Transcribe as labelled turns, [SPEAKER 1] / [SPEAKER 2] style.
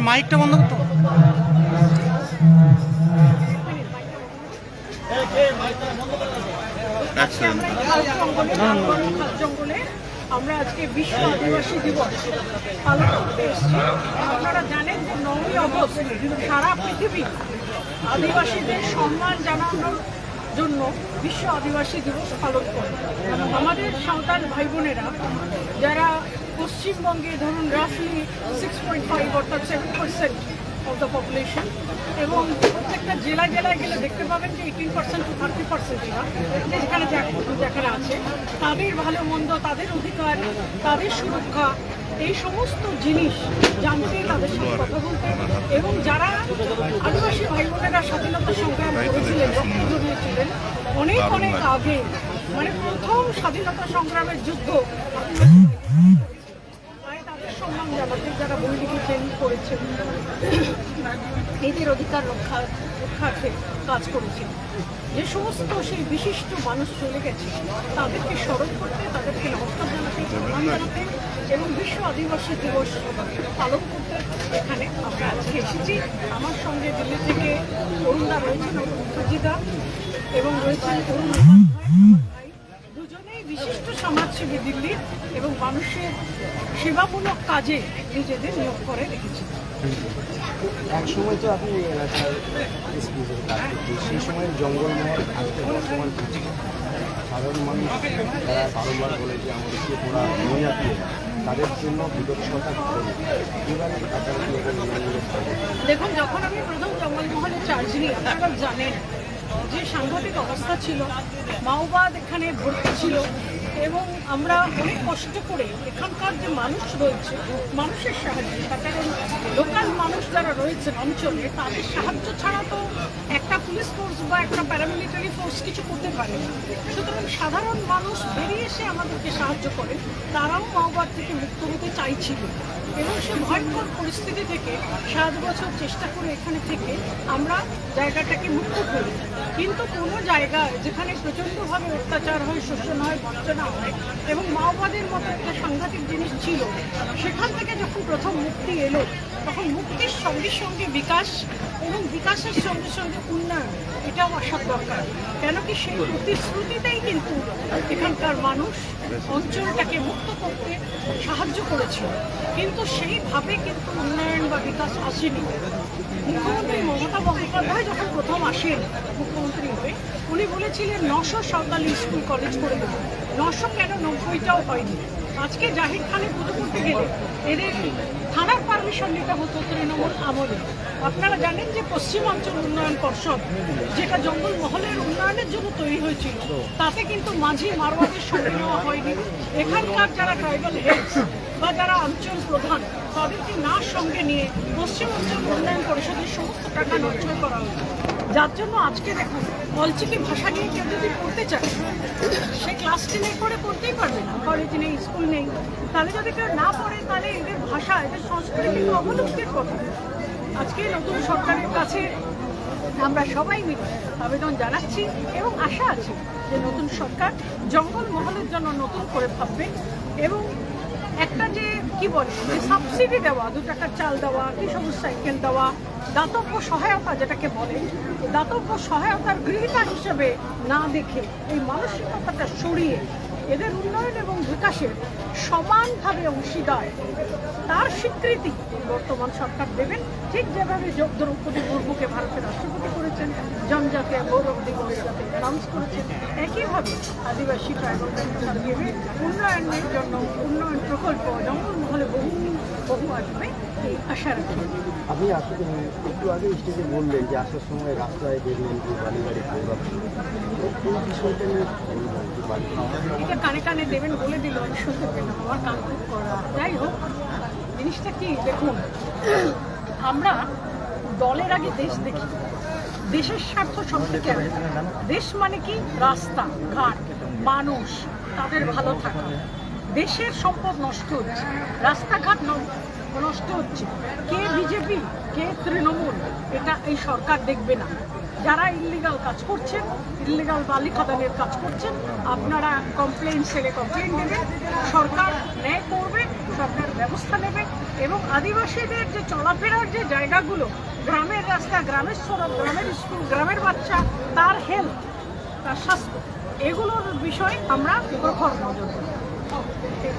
[SPEAKER 1] মাইকটা বন্ধ করতো।
[SPEAKER 2] জঙ্গলে আমরা আজকে বিশ্ব আদিবাসী দিবস পালন করতে এসেছি। আপনারা জানেন যে 9ই আগস্ট সারা পৃথিবী আদিবাসীদের সম্মান জানানোর জন্য বিশ্ব আদিবাসী দিবস পালন করে। আমাদের সাঁওতাল ভাই বোনেরা যারা পশ্চিমবঙ্গে ধরুন রাফলি 6.5 অর্থাৎ 7% অফ দ্য পপুলেশন, এবং প্রত্যেকটা জেলায় জেলায় গেলে দেখতে পাবেন যে 18% to 30% যেখানে যেখানে আছে, তাদের ভালো মন্দ, তাদের অধিকার, তাদের সুরক্ষা, এই সমস্ত জিনিস জানতে, তাদের সাথে কথা বলতে, এবং যারা আদিবাসী ভাই বোনেরা স্বাধীনতা সংগ্রাম করেছিলেন, রক্ত জমিয়েছিলেন অনেক অনেক আগে, মানে প্রথম স্বাধীনতা সংগ্রামের যুদ্ধ তাদের সম্মান জানাতে যারা বই লিখেছেন, করেছেন, এদের অধিকার রক্ষার্থে কাজ করেছেন, যে সমস্ত সেই বিশিষ্ট মানুষ চলে গেছে তাদেরকে স্মরণ করতে, তাদেরকে নমস্কার জানাতে, সম্মান জানাতে এবং বিশ্ব আদিবাসী দিবস পালন করতে এখানে আমরা আজকে এসেছি। আমার সঙ্গে দিল্লি থেকে অরুণদা রয়েছেন, মুখার্জিদা, এবং রয়েছেন অরুণ ভাই, দুজনেই বিশিষ্ট সমাজসেবী দিল্লির, এবং মানুষের সেবামূলক কাজে নিজেদের নিয়োগ করে রেখেছেন।
[SPEAKER 3] এক সময় তো আপনি এলাকার সেই সময় জঙ্গলমহল আজকে বর্তমান সাধারণ মানুষ তারা বারংবার বলে যে আমাদেরকে ওরা মহিলাকে তাদের জন্য বিগত সরকার
[SPEAKER 2] দেখুন, যখন আমি প্রথম জঙ্গলমহলে চার্জ নিই, আপনারা জানেন যে সাংঘাতিক অবস্থা ছিল, মাওবাদ এখানে ভর্তি ছিল, এবং আমরা অনেক কষ্ট করে এখানকার যে মানুষ রয়েছে মানুষের সাহায্যে, তার কারণ লোকাল মানুষ যারা রয়েছেন অঞ্চলে তাদের সাহায্য ছাড়া তো একটা পুলিশ ফোর্স বা একটা প্যারামিলিটারি ফোর্স কিছু করতে পারে না। সুতরাং সাধারণ মানুষ বেরিয়ে এসে আমাদেরকে সাহায্য করে, তারাও মাওবাদ থেকে মুক্ত হতে চাইছিল, এবং সে ভয়ঙ্কর পরিস্থিতি থেকে 7 বছর চেষ্টা করে এখানে থেকে আমরা জায়গাটাকে মুক্ত করি। কিন্তু কোনো জায়গায় যেখানে প্রচণ্ডভাবে অত্যাচার হয়, শোষণ হয়, বঞ্চনা হয়, এবং মাওবাদের মতো একটা সাংঘাতিক জিনিস ছিল, সেখান থেকে যখন প্রথম মুক্তি এলো, তখন মুক্তির সঙ্গে সঙ্গে বিকাশ, এবং বিকাশের সঙ্গে সঙ্গে উন্নয়ন, এটাও আসার দরকার। কেন কি সেই প্রতিশ্রুতিতেই কিন্তু এখানকার মানুষ অঞ্চলটাকে মুক্ত করতে সাহায্য করেছিল, কিন্তু সেইভাবে কিন্তু উন্নয়ন বা বিকাশ আসেনি। মুখ্যমন্ত্রী মমতা বন্দ্যোপাধ্যায় যখন প্রথম আসেন মুখ্যমন্ত্রী হয়ে, উনি বলেছিলেন 900 সাঁওতালি স্কুল কলেজ করে দেবেন। 900 কেন, 90টাও হয়নি। আজকে জাহির খানে পুজো করতে গেলে এদের থানার পারমিশন নিতে হতো তৃণমূল আমলে। আপনারা জানেন যে পশ্চিমাঞ্চল উন্নয়ন পর্ষদ, যেটা জঙ্গলমহলের উন্নয়নের জন্য তৈরি হয়েছিল, তাতে কিন্তু মাঝি মারওয়াদের সঙ্গে নেওয়া হয়নি। এখানকার যারা ট্রাইবাল হেডস বা যারা অঞ্চল প্রধান, তাদেরকে না সঙ্গে নিয়ে পশ্চিমাঞ্চল উন্নয়ন পরিষদের সমস্ত টাকা নষ্ট করা হয়েছে, যার জন্য আজকে দেখুন অলচিকি ভাষা নিয়ে কেউ যদি পড়তে চায়, সে ক্লাস 10 করে পড়তেই পারবে না, কলেজ নেই, স্কুল নেই। তাহলে যদি কেউ না পড়ে, তাহলে এদের ভাষা, এদের সংস্কৃতি কিন্তু অবলুপ্তির কথা। আজকে নতুন সরকারের কাছে আমরা সবাই মিলে আবেদন জানাচ্ছি, এবং আশা আছে যে নতুন সরকার জঙ্গলমহলের জন্য নতুন করে ভাববে, এবং একটা যে কি বলে যে সাবসিডি দেওয়া, 2 টাকার চাল দেওয়া, কি সবুজ সাইকেল দেওয়া, দাতব্য সহায়তা যেটাকে বলে, দাতব্য সহায়তার গৃহীতা হিসেবে না দেখে এই মানসিকতাটা সরিয়ে এদের উন্নয়ন এবং বিকাশের সমানভাবে অংশীদার, তার স্বীকৃতি বর্তমান সরকার দেবেন। ঠিক যেভাবে দ্রৌপদী মুর্মুকে ভারতের রাষ্ট্রপতি করেছেন, জনজাতীয় গৌরব দিবস যাতে অ্যানাউন্স করেছেন, একইভাবে আদিবাসী ট্রাইবাল ভেবে উন্নয়নের জন্য উন্নয়ন প্রকল্প জঙ্গলমহলে বহু আসবে এই আশা রাখি।
[SPEAKER 3] আপনি আসলে একটু আগে স্টেজে বললেন যে আসার সময় রাস্তায় বেরিয়ে বাড়ি বাড়ি গৌরব, এই বিষয়টা নিয়ে
[SPEAKER 2] এটা কানে কানে দেবেন বলে দিল, আমি শুনতে পেলাম, আমার কান খুব করা। যাই হোক, জিনিসটা কি দেখুন, আমরা দলের আগে দেশ দেখি, দেশের স্বার্থ সবথেকে আগে। দেশ মানে কি? রাস্তা ঘাট, মানুষ, তাদের ভালো থাকা। দেশের সম্পদ নষ্ট হচ্ছে, রাস্তাঘাট নষ্ট হচ্ছে, কে বিজেপি কে তৃণমূল এটা এই সরকার দেখবে না। যারা ইল্লিগাল কাজ করছেন, ইল্লিগাল বালি খাদানের কাজ করছেন, আপনারা কমপ্লেন সেলে কমপ্লেন দেবেন, সরকার ন্যায় করবে, সরকার ব্যবস্থা নেবে এবং আদিবাসীদের যে চলাফেরার যে জায়গাগুলো, গ্রামের রাস্তা, গ্রামের সড়ক, গ্রামের স্কুল, গ্রামের বাচ্চা, তার হেলথ, তার স্বাস্থ্য, এগুলোর বিষয়ে আমরা প্রখর নজর দেব।